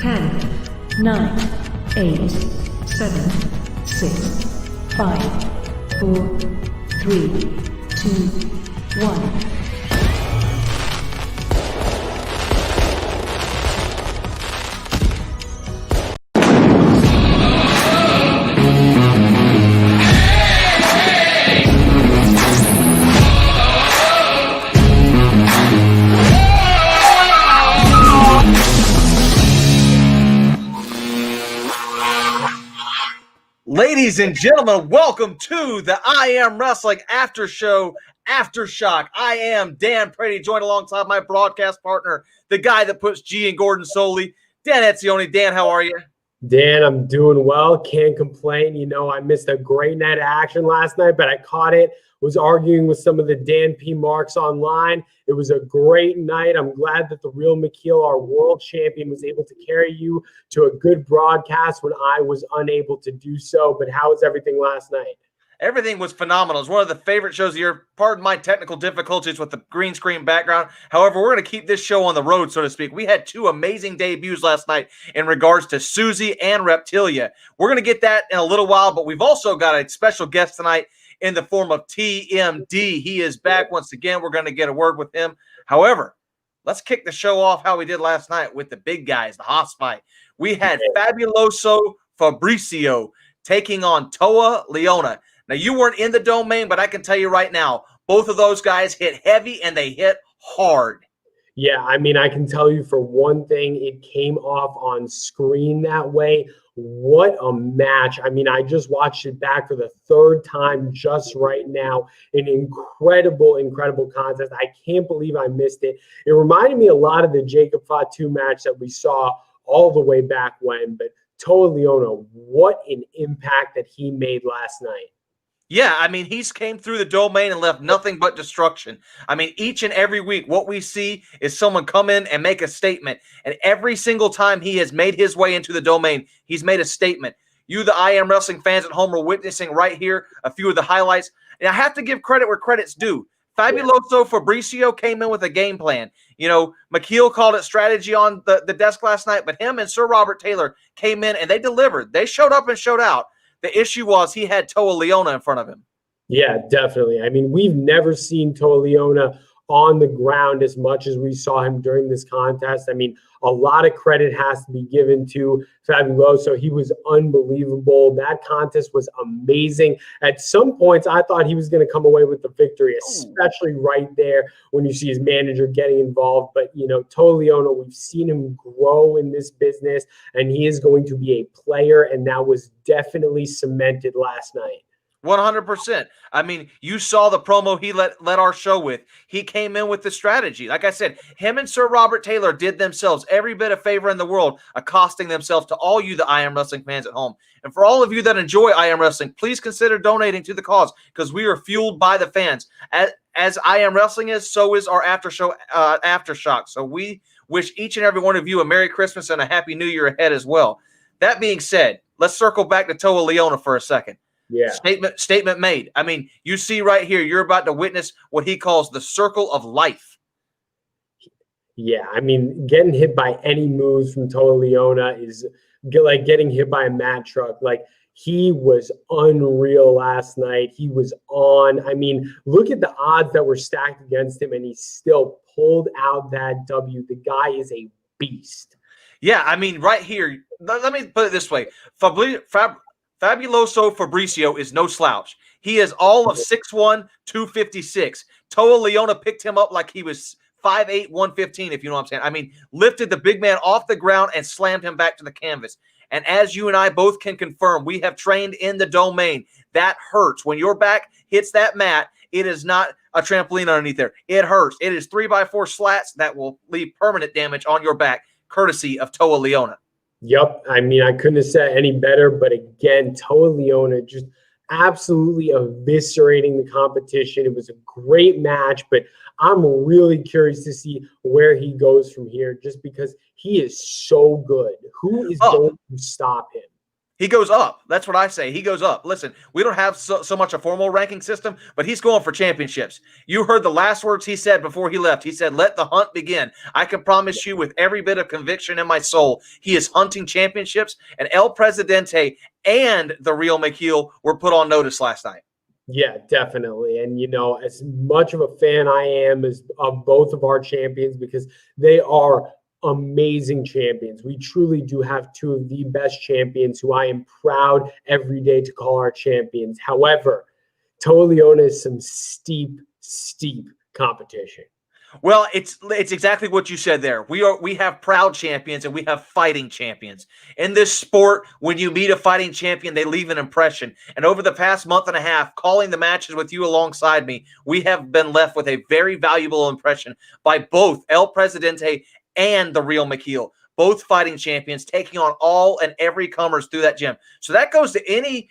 10, 9, 8, 7, 6, 5, 4, 3, 2, 1. Ladies and gentlemen, welcome to the I Am Wrestling After Show, AfterShock. I am Dan Prady, joined alongside my broadcast partner, the guy that puts G in Gordon solely, Dan Etzioni. Dan, how are you? Dan, I'm doing well. Can't complain. You know, I missed a great night of action last night, but I caught it. Was arguing with some of the Dan P. Marks online. It was a great night. I'm glad that the real McKeel, our world champion, was able to carry you to a good broadcast when I was unable to do so. But how was everything last night? Everything was phenomenal. It's one of the favorite shows of the year. Pardon my technical difficulties with the green screen background. However, we're going to keep this show on the road, so to speak. We had two amazing debuts last night in regards to Susie and Reptilia. We're going to get that in a little while, but we've also got a special guest tonight in the form of TMD. He is back once again. We're going to get a word with him. However, let's kick the show off how we did last night with the big guys, the Haas fight. We had Fabuloso Fabricio taking on Liona. Now, you weren't in the domain, but I can tell you right now, both of those guys hit heavy and they hit hard. Yeah, I mean, I can tell you for one thing, it came off on screen that way. What a match. I mean, I just watched it back for the third time just right now. An incredible, incredible contest. I can't believe I missed it. It reminded me a lot of the Jacob Fatu match that we saw all the way back when. But Liona, what an impact that he made last night. Yeah, I mean, he's came through the domain and left nothing but destruction. I mean, each and every week, what we see is someone come in and make a statement. And every single time he has made his way into the domain, he's made a statement. You, the I Am Wrestling fans at home, are witnessing right here a few of the highlights. And I have to give credit where credit's due. Fabuloso Fabricio came in with a game plan. You know, McKeel called it strategy on the desk last night, but him and Sir Robert Taylor came in and they delivered. They showed up and showed out. The issue was he had Liona in front of him. Yeah, definitely. I mean, we've never seen Liona on the ground as much as we saw him during this contest. I mean, a lot of credit has to be given to Fabuloso. He was unbelievable. That contest was amazing. At some points, I thought he was going to come away with the victory, especially right there when you see his manager getting involved. But, you know, Liona, we've seen him grow in this business, and he is going to be a player, and that was definitely cemented last night. 100%. I mean, you saw the promo he let our show with. He came in with the strategy. Like I said, him and Sir Robert Taylor did themselves every bit of favor in the world, accosting themselves to all you, the I Am Wrestling fans at home. And for all of you that enjoy I Am Wrestling, please consider donating to the cause because we are fueled by the fans. As I Am Wrestling is, so is our after show, AfterShock. So we wish each and every one of you a Merry Christmas and a Happy New Year ahead as well. That being said, let's circle back to Liona for a second. Yeah. Statement made. I mean, you see right here, you're about to witness what he calls the circle of life. Yeah, I mean, getting hit by any moves from Liona is like getting hit by a mat truck. Like, he was unreal last night. He was on. I mean, look at the odds that were stacked against him, and he still pulled out that W. The guy is a beast. Yeah, I mean, right here, let me put it this way. Fabuloso Fabricio is no slouch. He is all of 6'1", 256. Liona picked him up like he was 5'8", 115, if you know what I'm saying. I mean, lifted the big man off the ground and slammed him back to the canvas. And as you and I both can confirm, we have trained in the domain. That hurts. When your back hits that mat, it is not a trampoline underneath there. It hurts. It is 3x4 slats that will leave permanent damage on your back, courtesy of Liona. Yep. I mean, I couldn't have said any better, but again, Liona just absolutely eviscerating the competition. It was a great match, but I'm really curious to see where he goes from here just because he is so good. Who is going to stop him? He goes up. That's what I say. He goes up. Listen, we don't have so much a formal ranking system, but he's going for championships. You heard the last words he said before he left. He said, "Let the hunt begin." I can promise you with every bit of conviction in my soul, he is hunting championships, and El Presidente and the real McKeel were put on notice last night. Yeah, definitely. And, as much of a fan I am as of both of our champions, because they are amazing champions. We truly do have two of the best champions who I am proud every day to call our champions. However, Leona is some steep competition. Well, it's exactly what you said there. We have proud champions and we have fighting champions. In this sport, when you meet a fighting champion, they leave an impression. And over the past month and a half, calling the matches with you alongside me, we have been left with a very valuable impression by both El Presidente and the real McKeel, both fighting champions, taking on all and every comers through that gym. So that goes to any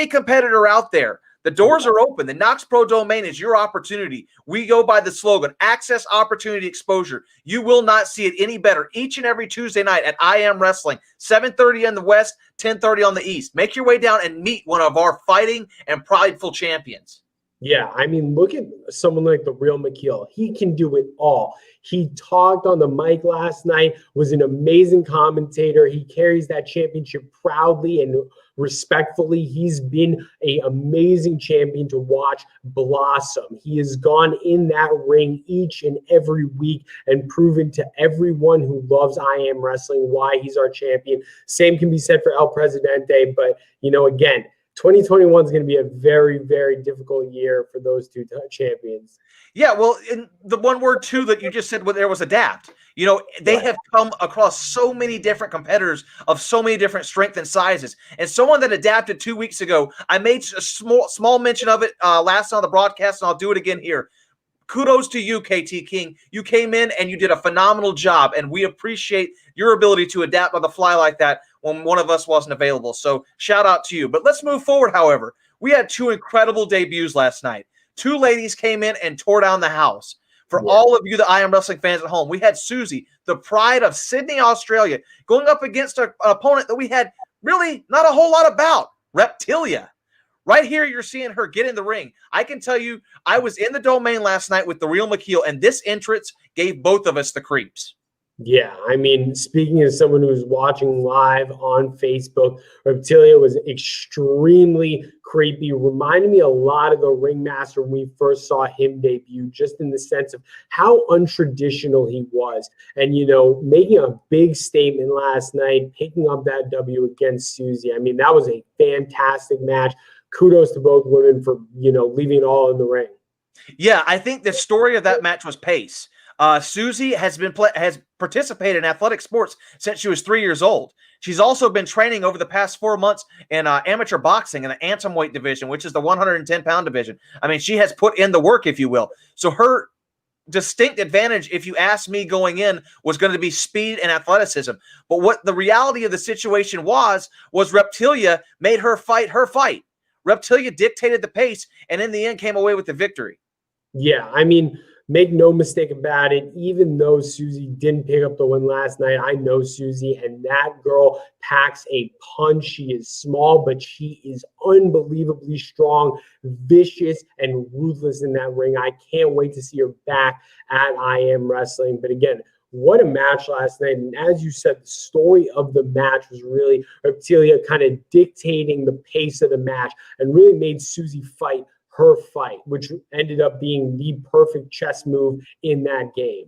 competitor out there. The doors are open. The KnokX Pro domain is your opportunity. We go by the slogan, access, opportunity, exposure. You will not see it any better each and every Tuesday night at I Am Wrestling, 7:30 in the West, 10:30 on the East. Make your way down and meet one of our fighting and prideful champions. Yeah, I mean, look at someone like the real McKeel. He can do it all. He talked on the mic last night, was an amazing commentator. He carries that championship proudly and respectfully. He's been an amazing champion to watch blossom. He has gone in that ring each and every week and proven to everyone who loves I Am Wrestling why he's our champion. Same can be said for El Presidente, but, again, 2021 is going to be a very, very difficult year for those two champions. Yeah, well, in the one word, too, that you just said there was adapt. They have come across so many different competitors of so many different strength and sizes. And someone that adapted 2 weeks ago, I made a small mention of it last on the broadcast, and I'll do it again here. Kudos to you, KT King. You came in and you did a phenomenal job, and we appreciate your ability to adapt on the fly like that when one of us wasn't available. So shout out to you. But let's move forward, however. We had two incredible debuts last night. Two ladies came in and tore down the house. For all of you, the I Am Wrestling fans at home, we had Susie, the pride of Sydney, Australia, going up against an opponent that we had really not a whole lot about, Reptilia. Right here, you're seeing her get in the ring. I can tell you, I was in the domain last night with the real McKeel, and this entrance gave both of us the creeps. Yeah, I mean, speaking as someone who's watching live on Facebook, Reptilia was extremely creepy. Reminded me a lot of the Ringmaster when we first saw him debut, just in the sense of how untraditional he was. And, making a big statement last night, picking up that W against Susie. I mean, that was a fantastic match. Kudos to both women for, leaving it all in the ring. Yeah, I think the story of that match was pace. Susie has participated in athletic sports since she was 3 years old. She's also been training over the past 4 months in amateur boxing in the atomweight division, which is the 110-pound division. I mean, she has put in the work, if you will. So her distinct advantage, if you ask me going in, was going to be speed and athleticism. But what the reality of the situation was Reptilia made her fight her fight. Reptilia dictated the pace and in the end came away with the victory. Yeah, I mean, make no mistake about it. Even though Susie didn't pick up the win last night, I know Susie, and that girl packs a punch. She is small, but she is unbelievably strong, vicious, and ruthless in that ring. I can't wait to see her back at I Am Wrestling. But again, what a match last night. And as you said, the story of the match was really Reptilia kind of dictating the pace of the match and really made Susie fight her fight, which ended up being the perfect chess move in that game.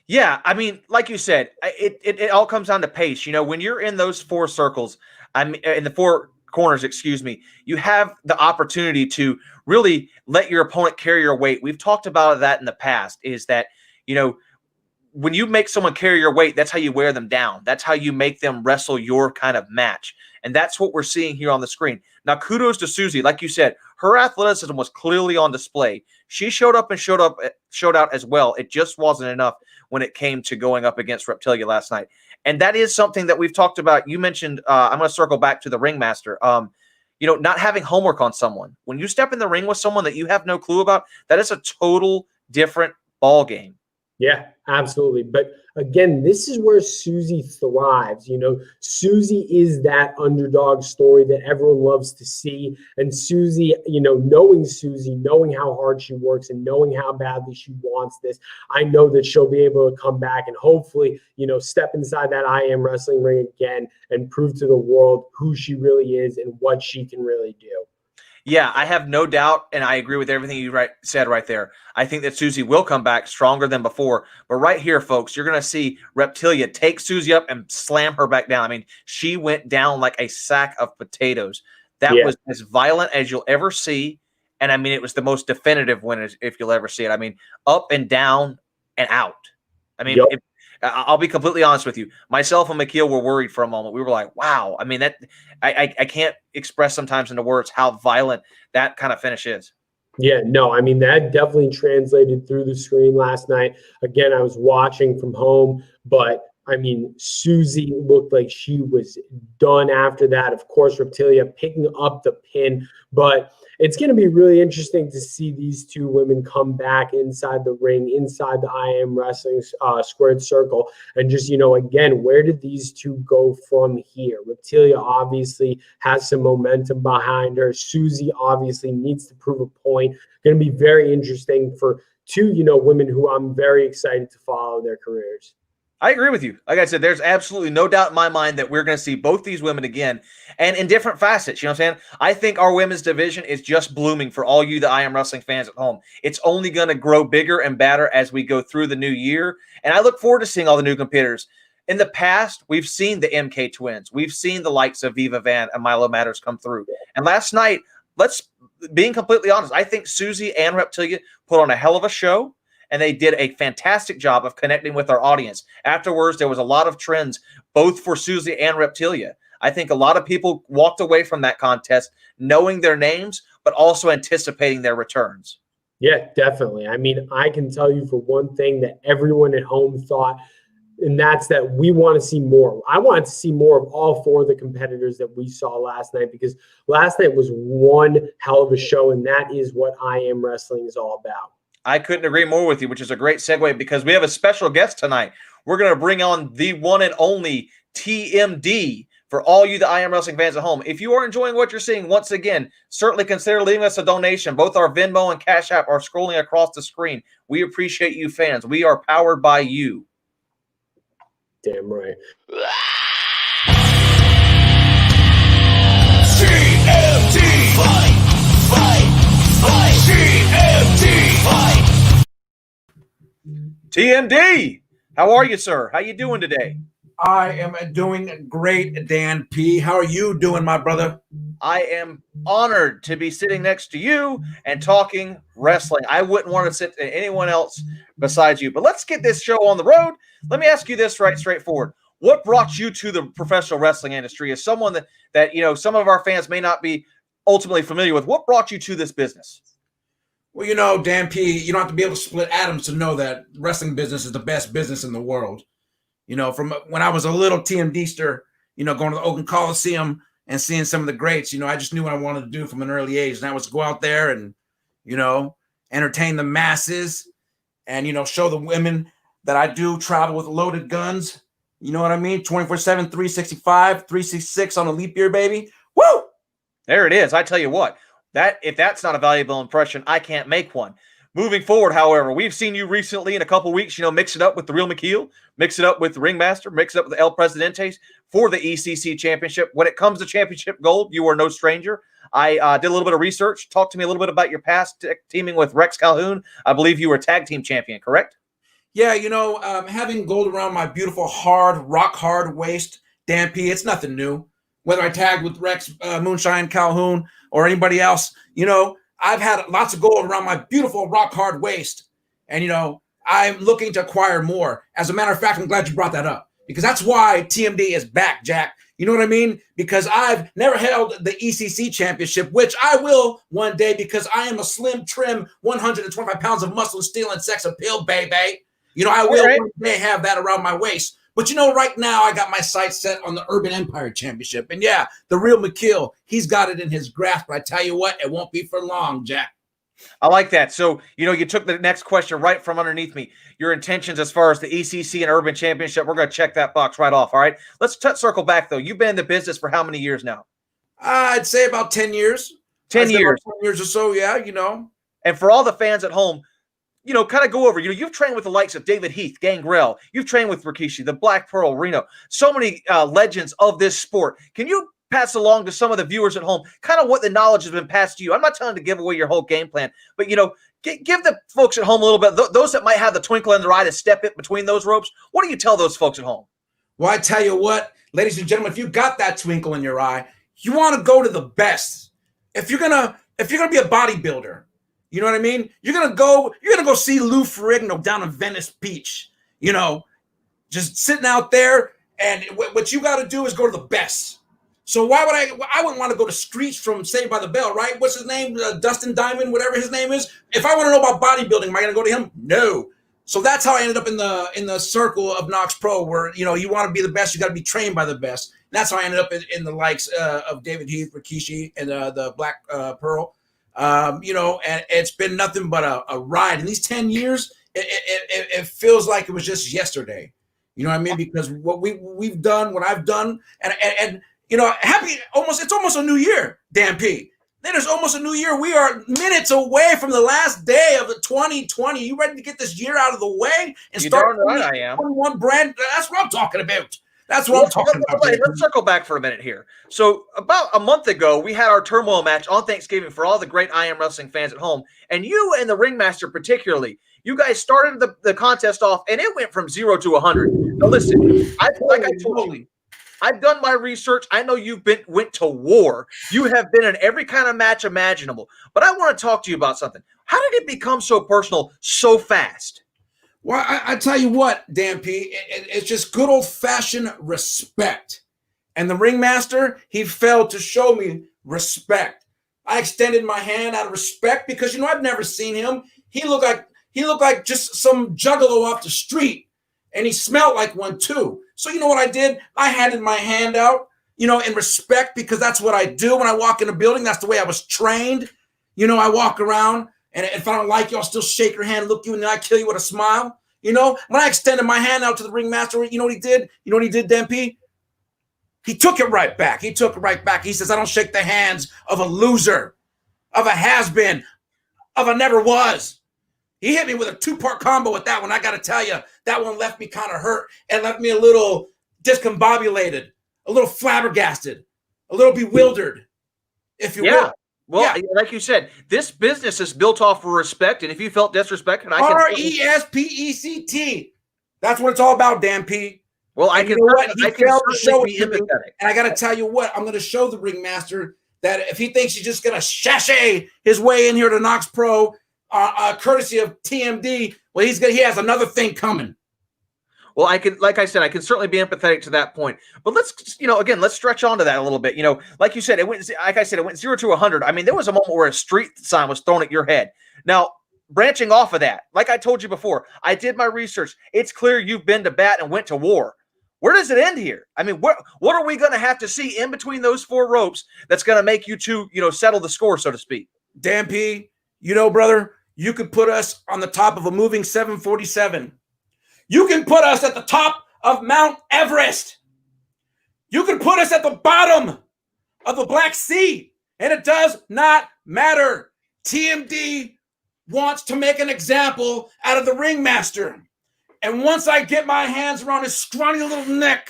Yeah, I mean, like you said, it all comes down to pace. When you're in those four circles, in the four corners, you have the opportunity to really let your opponent carry your weight. We've talked about that in the past, is that, when you make someone carry your weight, that's how you wear them down. That's how you make them wrestle your kind of match. And that's what we're seeing here on the screen. Now, kudos to Susie. Like you said, her athleticism was clearly on display. She showed up and showed out as well. It just wasn't enough when it came to going up against Reptilia last night. And that is something that we've talked about. You mentioned, I'm going to circle back to the Ringmaster. Not having homework on someone. When you step in the ring with someone that you have no clue about, that is a total different ball game. Yeah, absolutely. But again, this is where Susie thrives. Susie is that underdog story that everyone loves to see. And Susie, knowing how hard she works and knowing how badly she wants this, I know that she'll be able to come back and hopefully, step inside that I Am Wrestling ring again and prove to the world who she really is and what she can really do. Yeah, I have no doubt, and I agree with everything you said right there. I think that Susie will come back stronger than before. But right here, folks, you're going to see Reptilia take Susie up and slam her back down. I mean, she went down like a sack of potatoes. That was as violent as you'll ever see. And I mean, it was the most definitive win if you'll ever see it. I mean, up and down and out. I mean, I'll be completely honest with you. Myself and McKeel were worried for a moment. We were like, wow. I mean, that I can't express sometimes into words how violent that kind of finish is. Yeah, no, I mean, that definitely translated through the screen last night. Again, I was watching from home, but I mean, Susie looked like she was done after that. Of course, Reptilia picking up the pin, but it's going to be really interesting to see these two women come back inside the ring, inside the I Am Wrestling squared circle. And just, again, where did these two go from here? Reptilia obviously has some momentum behind her. Susie obviously needs to prove a point. Going to be very interesting for two, women who I'm very excited to follow their careers. I agree with you. Like I said, there's absolutely no doubt in my mind that we're going to see both these women again and in different facets. You know what I'm saying? I think our women's division is just blooming for all you, the I Am Wrestling fans at home. It's only going to grow bigger and better as we go through the new year. And I look forward to seeing all the new competitors. In the past, we've seen the MK twins. We've seen the likes of Viva Van and Milo Matters come through. And last night, being completely honest, I think Susie and Reptilia put on a hell of a show. And they did a fantastic job of connecting with our audience. Afterwards, there was a lot of trends, both for Susie and Reptilia. I think a lot of people walked away from that contest knowing their names, but also anticipating their returns. Yeah, definitely. I mean, I can tell you for one thing that everyone at home thought, and that's that we want to see more. I wanted to see more of all four of the competitors that we saw last night, because last night was one hell of a show, and that is what I Am Wrestling is all about. I couldn't agree more with you, which is a great segue because we have a special guest tonight. We're going to bring on the one and only TMD for all you, the I Am Wrestling fans at home. If you are enjoying what you're seeing, once again, certainly consider leaving us a donation. Both our Venmo and Cash App are scrolling across the screen. We appreciate you fans. We are powered by you. Damn right. TMD fight, TMD fight. TMD, how are you, sir? How you doing today? I am doing great, Dan P. How are you doing, my brother? I am honored to be sitting next to you and talking wrestling. I wouldn't want to sit to anyone else besides you. But let's get this show on the road. Let me ask you this right straightforward. What brought you to the professional wrestling industry as someone that some of our fans may not be ultimately familiar with? What brought you to this business? Well, Dan P., you don't have to be able to split atoms to know that wrestling business is the best business in the world. From when I was a little TMDster, going to the Oakland Coliseum and seeing some of the greats, I just knew what I wanted to do from an early age. And that was go out there and, entertain the masses and, show the women that I do travel with loaded guns. You know what I mean? 24/7, 365, 366 on a leap year, baby. Woo! There it is. I tell you what. If that's not a valuable impression, I can't make one. Moving forward, however, we've seen you recently in a couple weeks, mix it up with the Real McKeel, mix it up with the Ringmaster, mix it up with the El Presidentes for the ECC Championship. When it comes to championship gold, you are no stranger. I did a little bit of research. Talk to me a little bit about your past teaming with Rex Calhoun. I believe you were tag team champion, correct? Yeah, having gold around my beautiful, rock hard waist, Dan P., it's nothing new. Whether I tagged with Rex Moonshine Calhoun or anybody else, I've had lots of gold around my beautiful rock hard waist. And, I'm looking to acquire more. As a matter of fact, I'm glad you brought that up because that's why TMD is back, Jack. You know what I mean? Because I've never held the ECC championship, which I will one day because I am a slim, trim, 125 pounds of muscle, steel, and sex appeal, baby. I will one day have that around my waist. But right now I got my sights set on the Urban Empire Championship. And yeah, the Real McKeel, he's got it in his grasp. But I tell you what, it won't be for long, Jack. I like that. So, you took the next question right from underneath me. Your intentions as far as the ECC and Urban Championship, we're going to check that box right off. All right. Let's circle back, though. You've been in the business for how many years now? I'd say about 10 years. 10 years. 10 years or so, yeah, And for all the fans at home, kind of go over, you've trained with the likes of David Heath, Gangrel. You've trained with Rikishi, the Black Pearl, Reno. So many legends of this sport. Can you pass along to some of the viewers at home kind of what the knowledge has been passed to you? I'm not telling you to give away your whole game plan, but, give the folks at home a little bit, those that might have the twinkle in their eye to step it between those ropes. What do you tell those folks at home? Well, I tell you what, ladies and gentlemen, if you got that twinkle in your eye, you want to go to the best. If you're gonna be a bodybuilder, you know what I mean? You're gonna go see Lou Ferrigno down in Venice Beach, just sitting out there, and what you got to do is go to the best. So why would I wouldn't want to go to Screech from Saved by the Bell, right? What's his name? Dustin Diamond, whatever his name is. If I want to know about bodybuilding, am I going to go to him? No. So that's how I ended up in the circle of KnokX Pro, where you want to be the best, you got to be trained by the best. And that's how I ended up in the likes of David Heath, Rikishi, and the Black Pearl. And it's been nothing but a ride. In these 10 years, it feels like it was just yesterday. You know what I mean? Because what we've done, what I've done, and happy it's almost a new year, Dan P. Then it's almost a new year. We are minutes away from the last day of the 2020. You ready to get this year out of the way and start right, I am. 21 brand? That's what I'm talking about. That's what I'm talking about. Let's circle back for a minute here. So about a month ago, we had our turmoil match on Thanksgiving for all the great I Am Wrestling fans at home. And you and the Ringmaster particularly, you guys started the contest off, and it went from 0 to 100. Now listen, like I told you, I've done my research. I know you've went to war. You have been in every kind of match imaginable. But I want to talk to you about something. How did it become so personal so fast? Well, I tell you what, Dan P, it's just good old-fashioned respect. And the Ringmaster, he failed to show me respect. I extended my hand out of respect because, I've never seen him. He looked like just some juggalo off the street. And he smelled like one too. So you know what I did? I handed my hand out, in respect, because that's what I do when I walk in a building. That's the way I was trained. I walk around, and if I don't like you, I'll still shake your hand, look you, and then I kill you with a smile. When I extended my hand out to the Ringmaster, you know what he did? You know what he did, Dan P? He took it right back. He says, I don't shake the hands of a loser, of a has-been, of a never was. He hit me with a 2-part combo with that one. I got to tell you, that one left me kind of hurt and left me a little discombobulated, a little flabbergasted, a little bewildered, if you will. Well, like you said, this business is built off of respect, and if you felt disrespected, I can RESPECT. That's what it's all about, Dan P. Well, I can certainly be empathetic. And I got to tell you what, I'm going to show the Ringmaster that if he thinks he's just going to sashay his way in here to KnokX Pro, courtesy of TMD, well, he has another thing coming. Well, I can certainly be empathetic to that point. But let's stretch onto that a little bit. Like you said, it went 0 to 100. I mean, there was a moment where a street sign was thrown at your head. Now, branching off of that, like I told you before, I did my research. It's clear you've been to bat and went to war. Where does it end here? I mean, what are we going to have to see in between those 4 ropes that's going to make you two, settle the score, so to speak? Dan P, brother, you could put us on the top of a moving 747. You can put us at the top of Mount Everest. You can put us at the bottom of the Black Sea, and it does not matter. TMD wants to make an example out of the Ringmaster. And once I get my hands around his scrawny little neck,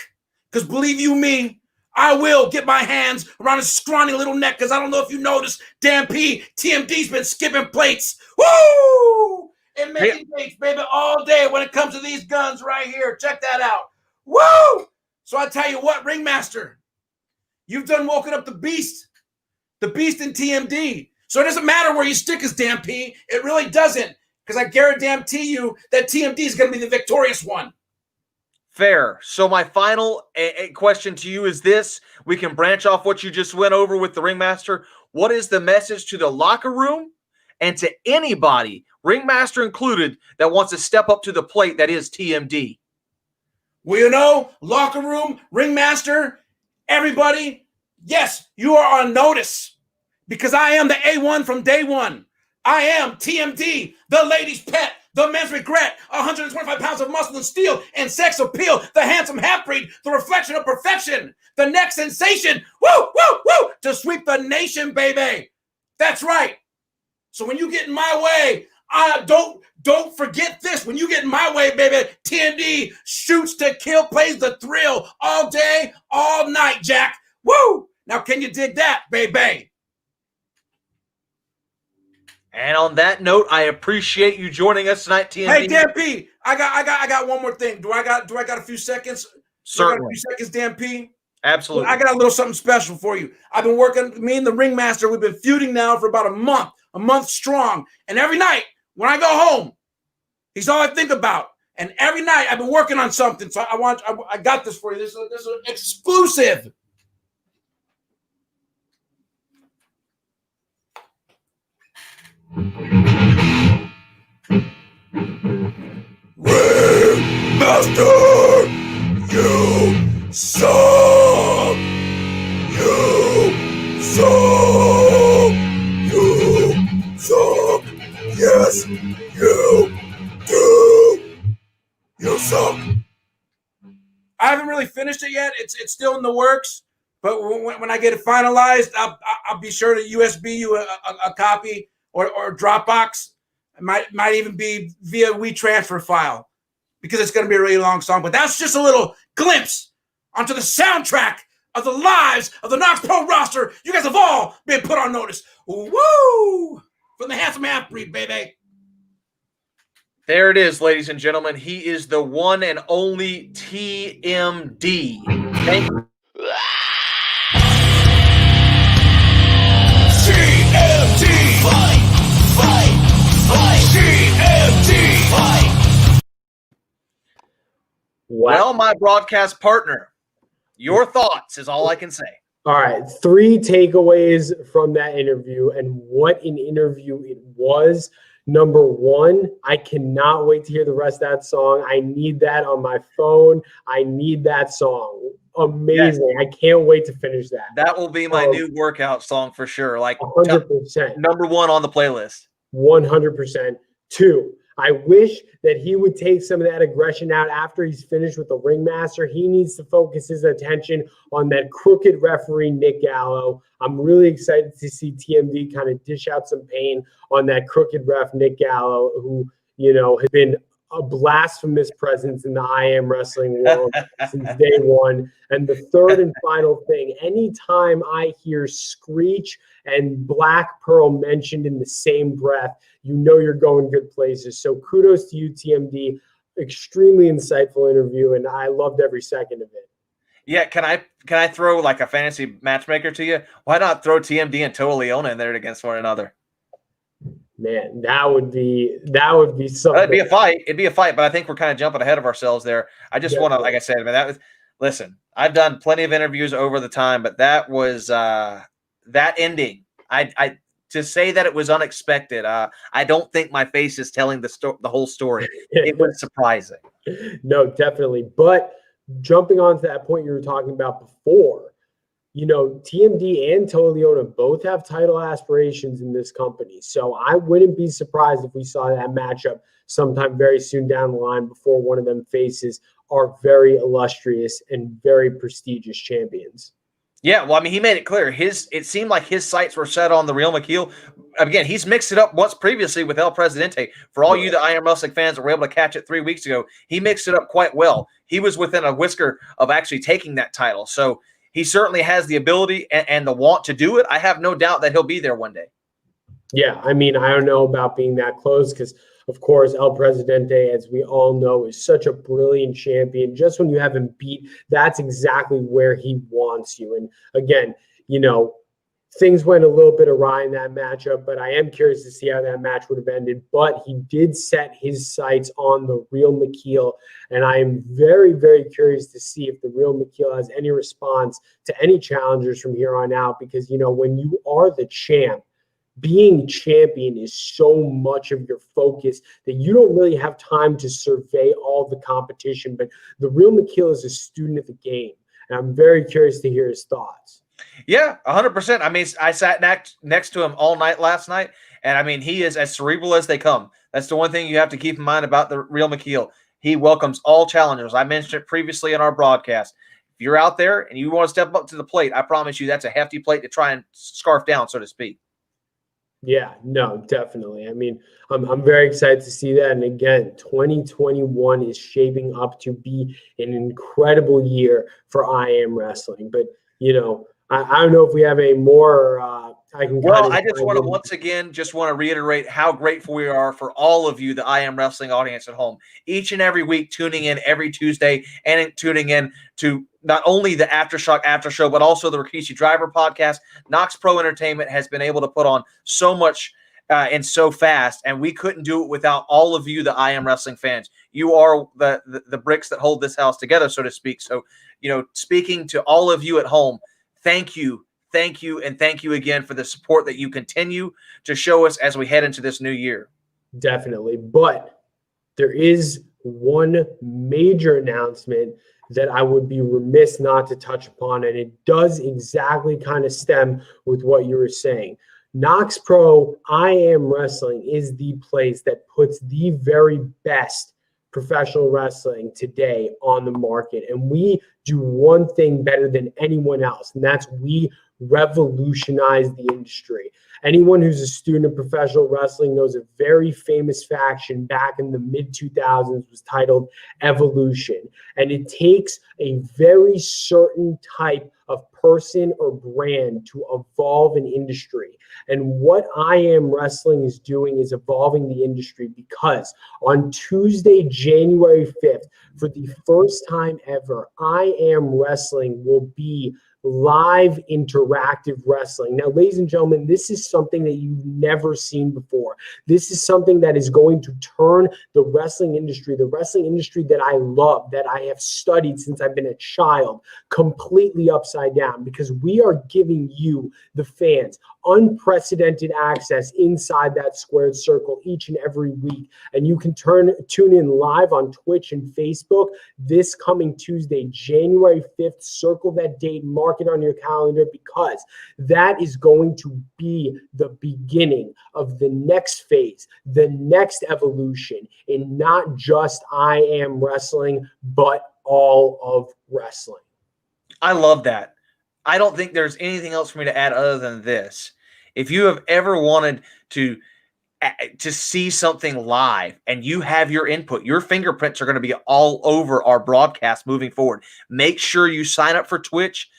because believe you me, I will get my hands around his scrawny little neck, because I don't know if you noticed, Dan P, TMD's been skipping plates. Woo! And making plates, baby, all day when it comes to these guns right here. Check that out. Woo! So I tell you what, Ringmaster, you've done woken up the beast in TMD. So it doesn't matter where you stick us, Dan P. It really doesn't, because I guarantee you that TMD is going to be the victorious one. Fair. So my final question to you is this. We can branch off what you just went over with the Ringmaster. What is the message to the locker room and to anybody, Ringmaster included, that wants to step up to the plate that is TMD? Well, locker room, Ringmaster, everybody, yes, you are on notice, because I am the A1 from day one. I am TMD, the ladies' pet, the men's regret, 125 pounds of muscle and steel and sex appeal, the handsome half-breed, the reflection of perfection, the next sensation, woo, woo, woo, to sweep the nation, baby. That's right. So when you get in my way, don't forget this. When you get in my way, baby, TMD shoots to kill, plays the thrill all day, all night, Jack. Woo! Now, can you dig that, baby? And on that note, I appreciate you joining us tonight, TMD. Hey, Dan P, I got one more thing. Do I got a few seconds? Certainly. A few seconds, Dan P. Absolutely. I got a little something special for you. I've been working, me and the ringmaster, we've been feuding now for about a month strong. And every night when I go home, he's all I think about. And every night I've been working on something. So I got this for you. This is an exclusive. Ringmaster, you suck. You suck. You suck. Yes, you do. You suck. I haven't really finished it yet. It's still in the works. But when I get it finalized, I'll be sure to USB you a copy or Dropbox. It might even be via WeTransfer file because it's going to be a really long song. But that's just a little glimpse onto the soundtrack of the lives of the KnokX Pro roster. You guys have all been put on notice. Woo! From the handsome half-breed, baby. There it is, ladies and gentlemen. He is the one and only TMD. Thank you. TMD! Fight! TMD! Fight! Well, my broadcast partner, your thoughts is all I can say. All right, 3 takeaways from that interview, and what an interview it was. Number 1, I cannot wait to hear the rest of that song. I need that on my phone. I need that song. Amazing. Yes. I can't wait to finish that. That will be my new workout song for sure. Like 100%. Number 1 on the playlist. 100%. 2, I wish that he would take some of that aggression out after he's finished with the ringmaster. He needs to focus his attention on that crooked referee, Nick Gallo. I'm really excited to see TMD kind of dish out some pain on that crooked ref, Nick Gallo, who, has been a blasphemous presence in the I Am Wrestling world since day one. And the third and final thing, anytime I hear Screech and Black Pearl mentioned in the same breath, you're going good places. So kudos to you, TMD. Extremely insightful interview, and I loved every second of it. Yeah, can I throw like a fantasy matchmaker to you? Why not throw TMD and Toa Liona in there against one another? Man, that would be something. It'd be a fight, but I think we're kind of jumping ahead of ourselves there. I just want to, like I said, man, listen, I've done plenty of interviews over the time, but that was that ending. I to say that it was unexpected. I don't think my face is telling the whole story. It was surprising. No, definitely. But jumping on to that point you were talking about before, TMD and Toa Liona both have title aspirations in this company. So I wouldn't be surprised if we saw that matchup sometime very soon down the line before one of them faces our very illustrious and very prestigious champions. Yeah, well, I mean, he made it clear. It seemed like his sights were set on the Real McKeel. Again, he's mixed it up once previously with El Presidente. For all you, the I Am Wrestling fans that were able to catch it 3 weeks ago, he mixed it up quite well. He was within a whisker of actually taking that title. So he certainly has the ability and the want to do it. I have no doubt that he'll be there one day. Yeah, I mean, I don't know about being that close because, of course, El Presidente, as we all know, is such a brilliant champion. Just when you have him beat, that's exactly where he wants you. And again, things went a little bit awry in that matchup, but I am curious to see how that match would have ended. But he did set his sights on the Real McKeel, and I am very, very curious to see if the Real McKeel has any response to any challengers from here on out because, when you are the champ, being champion is so much of your focus that you don't really have time to survey all the competition. But the Real McKeel is a student of the game, and I'm very curious to hear his thoughts. Yeah, 100%. I mean, I sat next to him all night last night, And I mean, he is as cerebral as they come. That's the one thing you have to keep in mind about the real McKeel. He welcomes all challengers. I mentioned it previously in our broadcast. If you're out there and you want to step up to the plate, I promise you that's a hefty plate to try and scarf down, so to speak. Yeah, no, definitely. I mean, I'm very excited to see that. And again, 2021 is shaping up to be an incredible year for I Am Wrestling. But, I don't know if we have any more. I just want to once again reiterate how grateful we are for all of you, the I Am Wrestling audience at home, each and every week tuning in every Tuesday and tuning in to not only the AfterShock After Show, but also the Rikishi Driver podcast. KnokX Pro Entertainment has been able to put on so much and so fast, and we couldn't do it without all of you, the I Am Wrestling fans. You are the bricks that hold this house together, so to speak. So, speaking to all of you at home, thank you, and thank you again for the support that you continue to show us as we head into this new year. Definitely. But there is one major announcement that I would be remiss not to touch upon, and it does exactly kind of stem with what you were saying. KnokX Pro I Am Wrestling is the place that puts the very best professional wrestling today on the market. And we do one thing better than anyone else, and that's we revolutionize the industry. Anyone who's a student of professional wrestling knows a very famous faction back in the mid-2000s was titled Evolution. And it takes a very certain type of person or brand to evolve an industry. And what I Am Wrestling is doing is evolving the industry, because on Tuesday, January 5th, for the first time ever, I Am Wrestling will be live interactive wrestling. Now, ladies and gentlemen, this is something that you've never seen before. This is something that is going to turn the wrestling industry that I love, that I have studied since I've been a child, completely upside down, because we are giving you, the fans, unprecedented access inside that squared circle each and every week. And you can tune in live on Twitch and Facebook this coming Tuesday, January 5th. Circle that date, mark it on your calendar, because that is going to be the beginning of the next phase, the next evolution in not just I Am Wrestling, but all of wrestling. I love that. I don't think there's anything else for me to add other than this. If you have ever wanted to see something live and you have your input, your fingerprints are going to be all over our broadcast moving forward. Make sure you sign up for Twitch,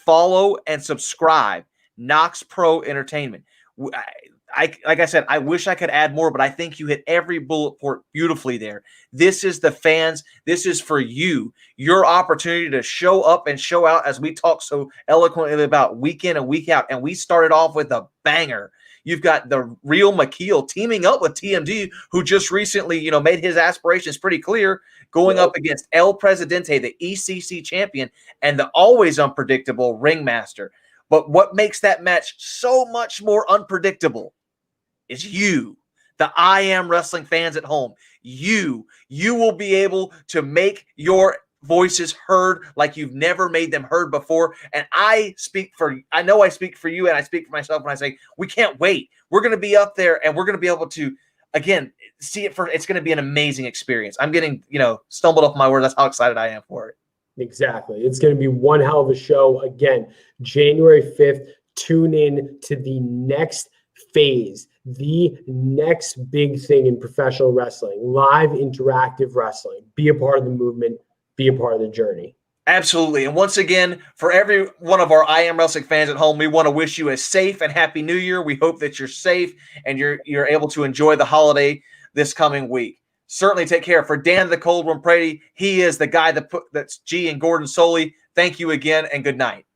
follow and subscribe. KnokX Pro Entertainment. Like I said, I wish I could add more, but I think you hit every bullet point beautifully there. This is the fans. This is for you. Your opportunity to show up and show out, as we talk so eloquently about week in and week out. And we started off with a banger. You've got the real McKeel teaming up with TMD, who just recently, made his aspirations pretty clear, going up against El Presidente, the ECC champion, and the always unpredictable Ringmaster. But what makes that match so much more unpredictable is you, the I Am Wrestling fans at home. You will be able to make your voices heard like you've never made them heard before. And I know I speak for you, and I speak for myself when I say we can't wait. We're going to be up there, and we're going to be able to, again, see it for. It's going to be an amazing experience. I'm getting, stumbled off my words. That's how excited I am for it. Exactly. It's going to be one hell of a show. Again, January 5th, tune in to the next phase, the next big thing in professional wrestling, live interactive wrestling. Be a part of the movement, be a part of the journey. Absolutely. And once again, for every one of our I Am Wrestling fans at home, we want to wish you a safe and happy new year. We hope that you're safe and you're able to enjoy the holiday this coming week. Certainly take care. For Dan the Cold One Brady, he is the guy that's G and Gordon Soley. Thank you again, and good night.